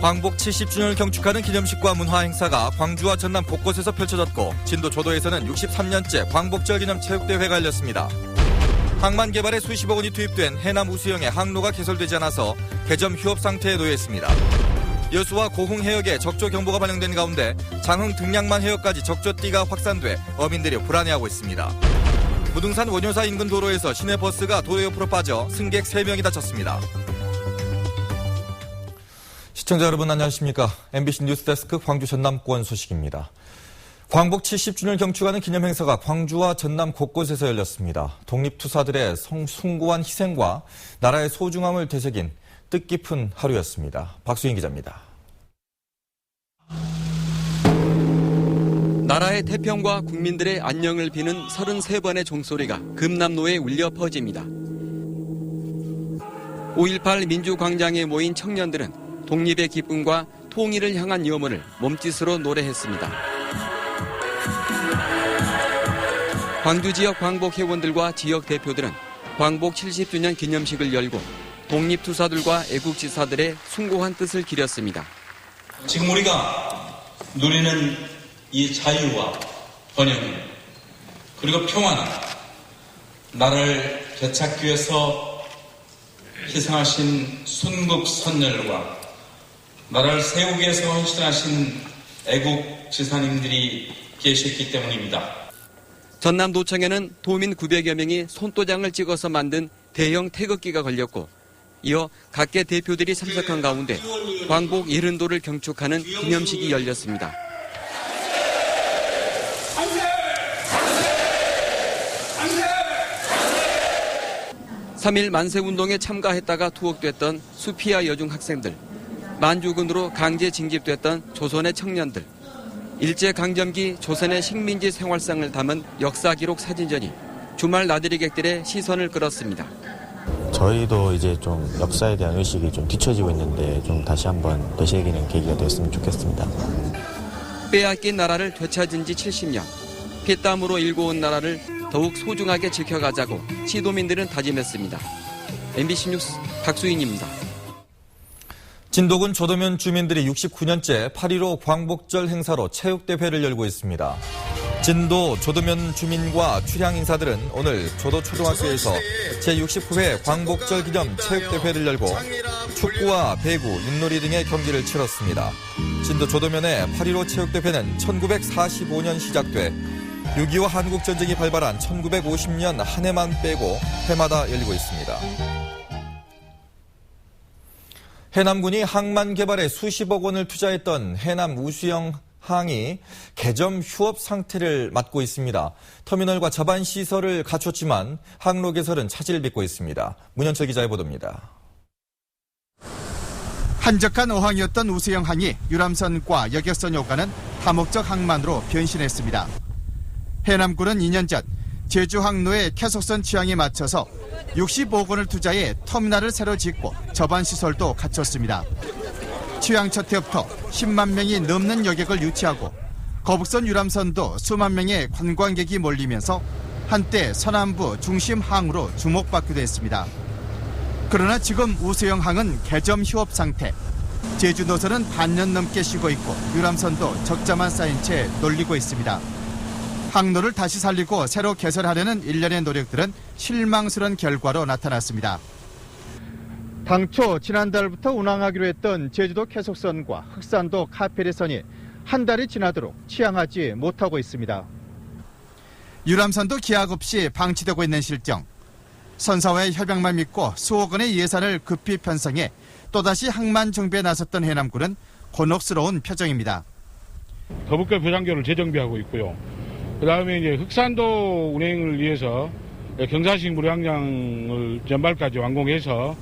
광복 70주년을 경축하는 기념식과 문화 행사가 광주와 전남 곳곳에서 펼쳐졌고 진도 조도에서는 63년째 광복절 기념 체육대회가 열렸습니다. 항만 개발에 수십억 원이 투입된 해남 우수영의 항로가 개설되지 않아서 개점 휴업 상태에 놓여 있습니다. 여수와 고흥 해역에 적조 경보가 발령된 가운데 장흥 등량만 해역까지 적조띠가 확산돼 어민들이 불안해하고 있습니다. 무등산 원효사 인근 도로에서 시내버스가 도로 옆으로 빠져 승객 3명이 다쳤습니다. 시청자 여러분 안녕하십니까. MBC 뉴스데스크 광주 전남권 소식입니다. 광복 70주년을 경축하는 기념행사가 광주와 전남 곳곳에서 열렸습니다. 독립투사들의 숭고한 희생과 나라의 소중함을 되새긴 뜻깊은 하루였습니다. 박수인 기자입니다. 나라의 태평과 국민들의 안녕을 비는 33번의 종소리가 금남로에 울려 퍼집니다. 5.18 민주광장에 모인 청년들은 독립의 기쁨과 통일을 향한 염원을 몸짓으로 노래했습니다. 광주 지역 광복회원들과 지역 대표들은 광복 70주년 기념식을 열고 독립투사들과 애국지사들의 숭고한 뜻을 기렸습니다. 지금 우리가 누리는 이 자유와 번영 그리고 평화는 나라를 되찾기 위해서 희생하신 순국선열과 나라를 세우기 위해서 헌신하신 애국지사님들이 계셨기 때문입니다. 전남도청에는 도민 900여 명이 손도장을 찍어서 만든 대형 태극기가 걸렸고 이어 각계 대표들이 참석한 가운데 광복 70도를 경축하는 기념식이 열렸습니다. 3.1 만세운동에 참가했다가 투옥됐던 수피아 여중 학생들, 만주군으로 강제 징집됐던 조선의 청년들, 일제강점기 조선의 식민지 생활상을 담은 역사기록 사진전이 주말 나들이객들의 시선을 끌었습니다. 저희도 이제 좀 역사에 대한 의식이 좀 뒤처지고 있는데 좀 다시 한번 되새기는 계기가 됐으면 좋겠습니다. 빼앗긴 나라를 되찾은 지 70년, 피땀으로 일궈온 나라를 더욱 소중하게 지켜가자고 시도민들은 다짐했습니다. MBC 뉴스 박수인입니다. 진도군 조도면 주민들이 69년째 8.15 광복절 행사로 체육대회를 열고 있습니다. 진도 조도면 주민과 출향 인사들은 오늘 조도초등학교에서 제69회 광복절 기념 체육대회를 열고 축구와 배구, 윷놀이 등의 경기를 치렀습니다. 진도 조도면의 8.15 체육대회는 1945년 시작돼 6.25 한국전쟁이 발발한 1950년 한 해만 빼고 해마다 열리고 있습니다. 해남군이 항만 개발에 수십억 원을 투자했던 해남 우수영 항이 개점 휴업 상태를 맞고 있습니다. 터미널과 저반 시설을 갖췄지만 항로 개설은 차질을 빚고 있습니다. 문현철 기자의 보도입니다. 한적한 어항이었던 우수영 항이 유람선과 여객선 요가는 다목적 항만으로 변신했습니다. 해남군은 2년 전 제주 항로의 캐속선 취향에 맞춰서 60억 원을 투자해 터미널을 새로 짓고 저반 시설도 갖췄습니다. 취향 첫 해부터 10만 명이 넘는 여객을 유치하고 거북선 유람선도 수만 명의 관광객이 몰리면서 한때 서남부 중심 항으로 주목받기도 했습니다. 그러나 지금 우수영 항은 개점 휴업 상태. 제주 노선은 반년 넘게 쉬고 있고 유람선도 적자만 쌓인 채 놀리고 있습니다. 항로를 다시 살리고 새로 개설하려는 일련의 노력들은 실망스러운 결과로 나타났습니다. 당초 지난달부터 운항하기로 했던 제주도 캐속선과 흑산도 카페리선이 한 달이 지나도록 취항하지 못하고 있습니다. 유람선도 기약 없이 방치되고 있는 실정. 선사와의 협약만 믿고 수억 원의 예산을 급히 편성해 또다시 항만 정비에 나섰던 해남군은 곤혹스러운 표정입니다. 거북결 부산교를 재정비하고 있고요. 그다음에 이제 흑산도 운행을 위해서 경사식 무량량을 전발까지 완공해서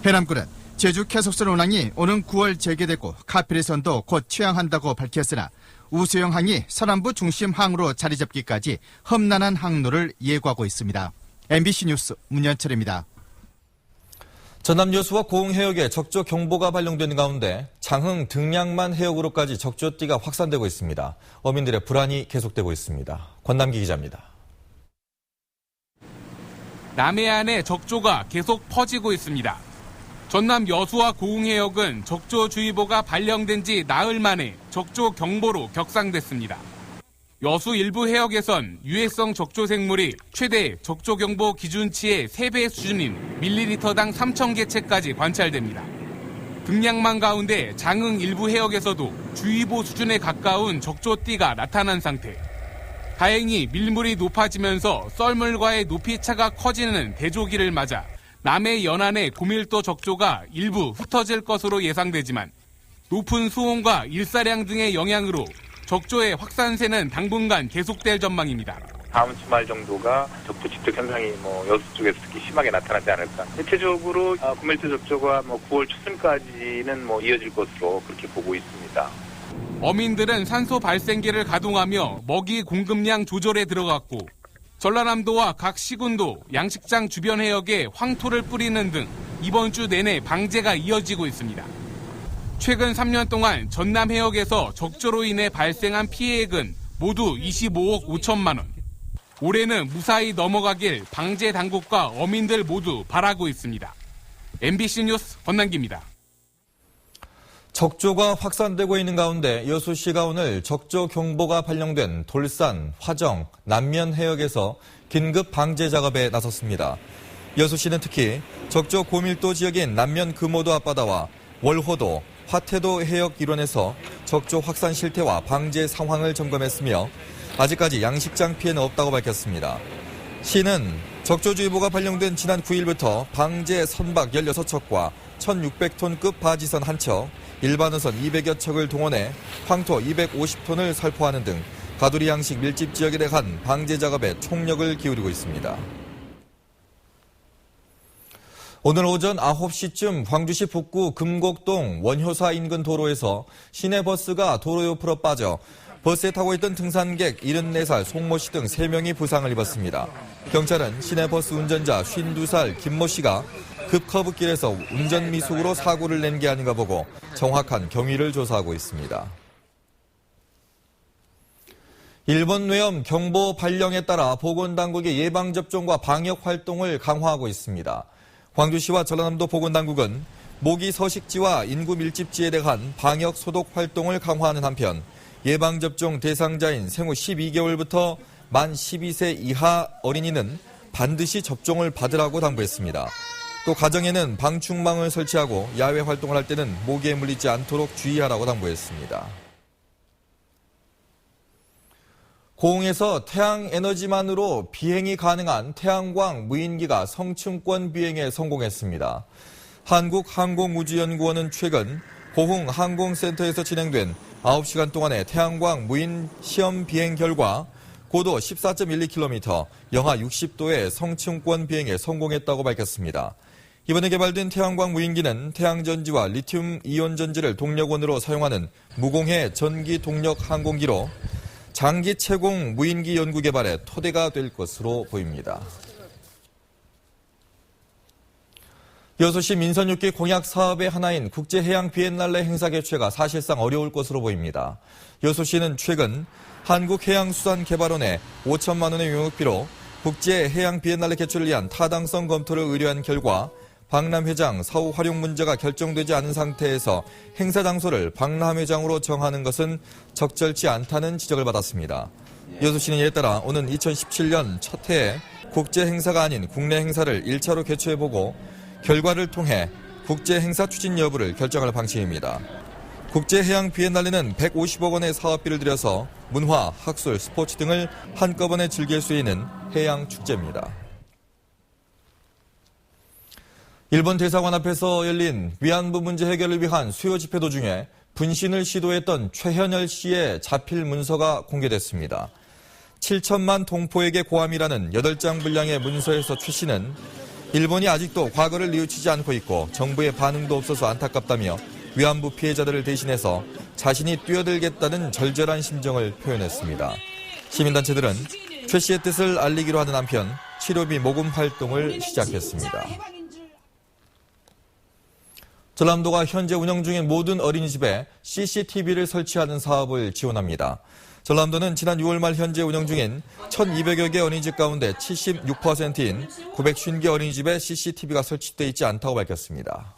해남군은 제주 캐속선 운항이 오는 9월 재개되고 카피리선도 곧 취항한다고 밝혔으나 우수영 항이 서남부 중심 항으로 자리 잡기까지 험난한 항로를 예고하고 있습니다. MBC 뉴스 문현철입니다. 전남 여수와 고흥 해역에 적조 경보가 발령되는 가운데 장흥 등량만 해역으로까지 적조띠가 확산되고 있습니다. 어민들의 불안이 계속되고 있습니다. 권남기 기자입니다. 남해안에 적조가 계속 퍼지고 있습니다. 전남 여수와 고흥해역은 적조주의보가 발령된 지 나흘 만에 적조경보로 격상됐습니다. 여수 일부 해역에선 유해성 적조생물이 최대 적조경보 기준치의 3배 수준인 밀리리터당 3,000개체까지 관찰됩니다. 등량만 가운데 장흥 일부 해역에서도 주의보 수준에 가까운 적조띠가 나타난 상태. 다행히 밀물이 높아지면서 썰물과의 높이차가 커지는 대조기를 맞아 남해 연안의 고밀도 적조가 일부 흩어질 것으로 예상되지만 높은 수온과 일사량 등의 영향으로 적조의 확산세는 당분간 계속될 전망입니다. 다음 주말 정도가 적조 집적 현상이 여수 쪽에서 특히 심하게 나타나지 않을까. 대체적으로 고밀도 적조가 9월 초순까지는 이어질 것으로 그렇게 보고 있습니다. 어민들은 산소 발생기를 가동하며 먹이 공급량 조절에 들어갔고 전라남도와 각 시군도 양식장 주변 해역에 황토를 뿌리는 등 이번 주 내내 방제가 이어지고 있습니다. 최근 3년 동안 전남 해역에서 적조로 인해 발생한 피해액은 모두 25억 5천만 원. 올해는 무사히 넘어가길 방제 당국과 어민들 모두 바라고 있습니다. MBC 뉴스 권남기입니다. 적조가 확산되고 있는 가운데 여수시가 오늘 적조 경보가 발령된 돌산, 화정, 남면 해역에서 긴급 방제 작업에 나섰습니다. 여수시는 특히 적조 고밀도 지역인 남면 금오도 앞바다와 월호도, 화태도 해역 일원에서 적조 확산 실태와 방제 상황을 점검했으며 아직까지 양식장 피해는 없다고 밝혔습니다. 시는 적조주의보가 발령된 지난 9일부터 방제 선박 16척과 1,600톤급 바지선 1척, 일반어선 200여 척을 동원해 황토 250톤을 살포하는 등 가두리 양식 밀집 지역에 대한 방제 작업에 총력을 기울이고 있습니다. 오늘 오전 9시쯤 광주시 북구 금곡동 원효사 인근 도로에서 시내버스가 도로 옆으로 빠져 버스에 타고 있던 등산객 74살 송모 씨 등 3명이 부상을 입었습니다. 경찰은 시내버스 운전자 52살 김모 씨가 급커브길에서 운전미숙으로 사고를 낸 게 아닌가 보고 정확한 경위를 조사하고 있습니다. 일본 뇌염 경보 발령에 따라 보건당국의 예방접종과 방역활동을 강화하고 있습니다. 광주시와 전라남도 보건당국은 모기 서식지와 인구 밀집지에 대한 방역 소독 활동을 강화하는 한편 예방접종 대상자인 생후 12개월부터 만 12세 이하 어린이는 반드시 접종을 받으라고 당부했습니다. 또 가정에는 방충망을 설치하고 야외 활동을 할 때는 모기에 물리지 않도록 주의하라고 당부했습니다. 고흥에서 태양에너지만으로 비행이 가능한 태양광 무인기가 성층권 비행에 성공했습니다. 한국항공우주연구원은 최근 고흥 항공센터에서 진행된 9시간 동안의 태양광 무인 시험 비행 결과 고도 14.12km, 영하 60도의 성층권 비행에 성공했다고 밝혔습니다. 이번에 개발된 태양광 무인기는 태양전지와 리튬 이온 전지를 동력원으로 사용하는 무공해 전기 동력 항공기로 장기 채공 무인기 연구 개발의 토대가 될 것으로 보입니다. 여수시 민선6기 공약 사업의 하나인 국제해양 비엔날레 행사 개최가 사실상 어려울 것으로 보입니다. 여수시는 최근 한국해양수산개발원에 5천만 원의 용역비로 국제해양 비엔날레 개최를 위한 타당성 검토를 의뢰한 결과 박람회장 사후 활용 문제가 결정되지 않은 상태에서 행사 장소를 박람회장으로 정하는 것은 적절치 않다는 지적을 받았습니다. 여수시는 이에 따라 오는 2017년 첫 해에 국제 행사가 아닌 국내 행사를 1차로 개최해보고 결과를 통해 국제 행사 추진 여부를 결정할 방침입니다. 국제해양 비엔날레는 150억 원의 사업비를 들여서 문화, 학술, 스포츠 등을 한꺼번에 즐길 수 있는 해양 축제입니다. 일본 대사관 앞에서 열린 위안부 문제 해결을 위한 수요 집회 도중에 분신을 시도했던 최현열 씨의 자필 문서가 공개됐습니다. 7천만 동포에게 고함이라는 8장 분량의 문서에서 최 씨는 일본이 아직도 과거를 뉘우치지 않고 있고 정부의 반응도 없어서 안타깝다며 위안부 피해자들을 대신해서 자신이 뛰어들겠다는 절절한 심정을 표현했습니다. 시민단체들은 최 씨의 뜻을 알리기로 하는 한편 치료비 모금 활동을 시작했습니다. 전남도가 현재 운영 중인 모든 어린이집에 CCTV를 설치하는 사업을 지원합니다. 전남도는 지난 6월 말 현재 운영 중인 1,200여 개 어린이집 가운데 76%인 950개 어린이집에 CCTV가 설치돼 있지 않다고 밝혔습니다.